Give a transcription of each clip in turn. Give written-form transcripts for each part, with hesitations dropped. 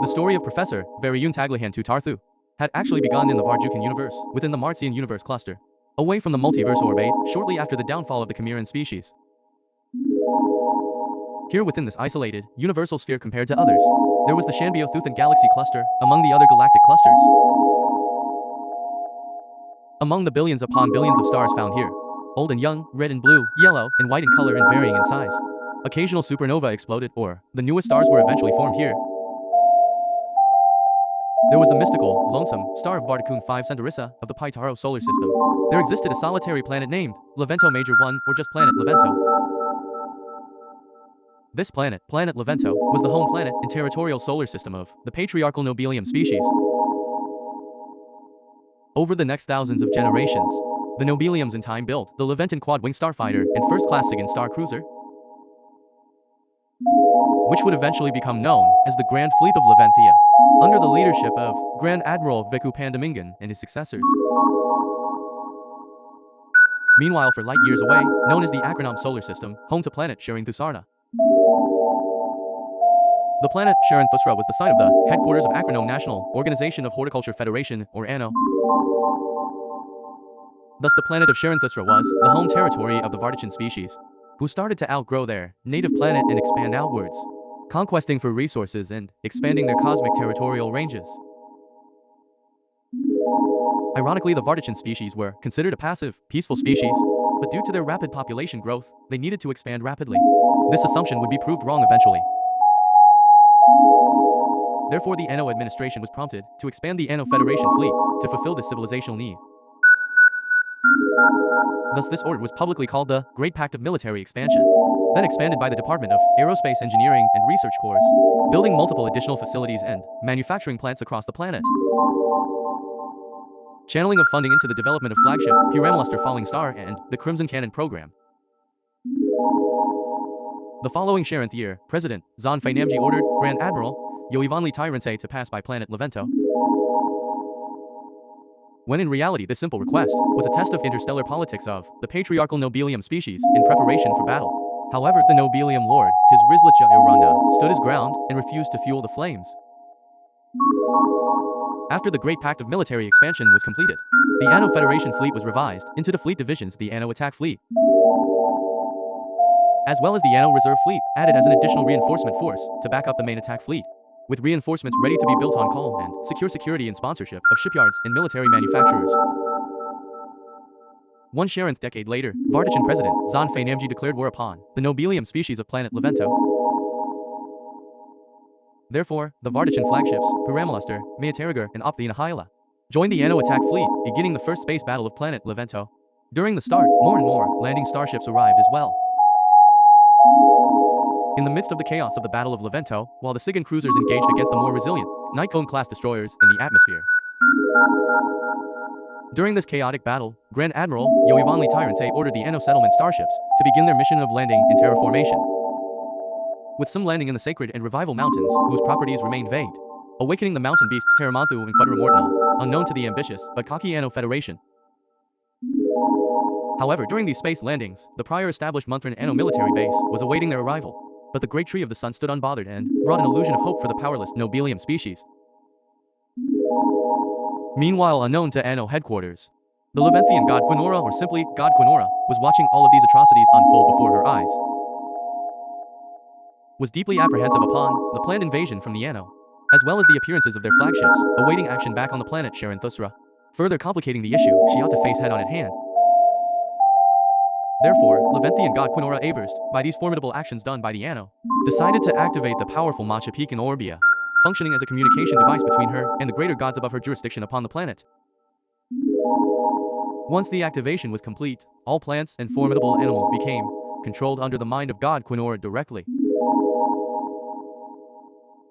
The story of Professor Vartechan Tarthu had actually begun in the Vartechan universe, within the Martian universe cluster, away from the multiverse orbit, shortly after the downfall of the Chimeran species. Here within this isolated, universal sphere compared to others, there was the Shanbio-Thuthan galaxy cluster, among the other galactic clusters. Among the billions upon billions of stars found here, old and young, red and blue, yellow, and white in color and varying in size. Occasional supernova exploded, or the newest stars were eventually formed here. There was the mystical, lonesome, star of Vartechan 5 Centaurissa of the Pytaro solar system. There existed a solitary planet named Levento Major 1, or just planet Levento. This planet, planet Levento, was the home planet and territorial solar system of the patriarchal Nobelium species. Over the next thousands of generations, the Nobeliums in time built the Leventon quad-wing starfighter and first-class Sigan star cruiser, which would eventually become known as the Grand Fleet of Leventhia, under the leadership of Grand Admiral Viku Pandamingan and his successors. Meanwhile, for light years away, known as the Acronom solar system, home to planet Charon-Thusarna. The planet Charon-Thusra was the site of the headquarters of Acronom National Organization of Horticulture Federation, or ANO. Thus the planet of Charon-Thusra was the home territory of the Vartechan species, who started to outgrow their native planet and expand outwards, conquesting for resources and expanding their cosmic territorial ranges. Ironically, the Vartechan species were considered a passive, peaceful species, but due to their rapid population growth, they needed to expand rapidly. This assumption would be proved wrong eventually. Therefore, the ANO administration was prompted to expand the ANO Federation fleet to fulfill this civilizational need. Thus, this order was publicly called the Great Pact of Military Expansion, then expanded by the Department of Aerospace Engineering and Research Corps, building multiple additional facilities and manufacturing plants across the planet. Channeling of funding into the development of flagship Pyramluster Falling Star and the Crimson Cannon program. The following Charonth year, President Zon Fainamji ordered Grand Admiral Yoivanli Tyrance to pass by planet Levento, when in reality this simple request was a test of interstellar politics of the patriarchal Nobelium species in preparation for battle. However, the Nobelium lord, Tizrizlicha Iranda, stood his ground and refused to fuel the flames. After the Great Pact of Military Expansion was completed, the ANO Federation fleet was revised into the fleet divisions of the ANO Attack Fleet, as well as the ANO Reserve Fleet, added as an additional reinforcement force to back up the main attack fleet, with reinforcements ready to be built on call and secure security and sponsorship of shipyards and military manufacturers. One Charonth decade later, Vartechan President Zon Fainamji declared war upon the Nobelium species of planet Levento. Therefore, the Vartechan flagships, Pyramluster, Meateriger, and Opthena Hyla, joined the ANO attack fleet, beginning the first space battle of planet Levento. During the start, more and more landing starships arrived as well. In the midst of the chaos of the Battle of Levento, while the Sigan cruisers engaged against the more resilient Nikon-class destroyers in the atmosphere. During this chaotic battle, Grand Admiral Yoivanli Tyrance ordered the ANO settlement starships to begin their mission of landing and terraformation, with some landing in the Sacred and Revival Mountains, whose properties remained vague, awakening the mountain beasts Terramanthu and Quadramortna, unknown to the ambitious but cocky ANO Federation. However, during these space landings, the prior established Munthran ANO military base was awaiting their arrival. But the great tree of the sun stood unbothered and brought an illusion of hope for the powerless Nobelium species. Meanwhile, unknown to ANO headquarters, the Leventhian god Quinora, or simply God Quinora, was watching all of these atrocities unfold before her eyes. Was deeply apprehensive upon the planned invasion from the ANO, as well as the appearances of their flagships, awaiting action back on the planet Charon-Thusra, further complicating the issue she ought to face head-on at hand. Therefore, Leventhian god Quinora Averst, by these formidable actions done by the ANO, decided to activate the powerful Machapican Orbia, functioning as a communication device between her and the greater gods above her jurisdiction upon the planet. Once the activation was complete, all plants and formidable animals became controlled under the mind of god Quinora directly.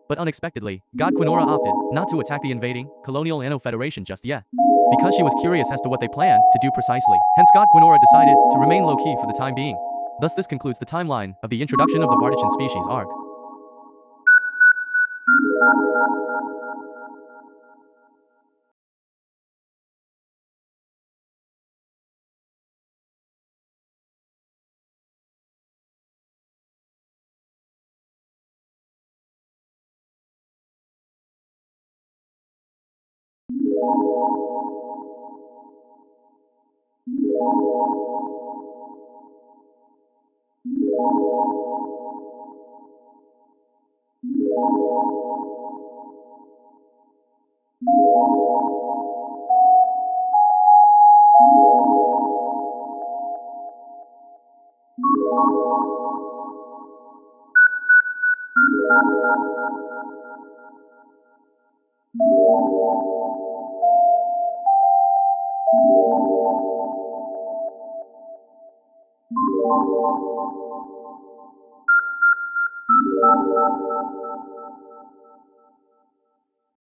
But unexpectedly, god Quinora opted not to attack the invading colonial ANO Federation just yet, because she was curious as to what they planned to do precisely. Hence, god Quinora decided to remain low-key for the time being. Thus, this concludes the timeline of the introduction of the Vartechan species arc.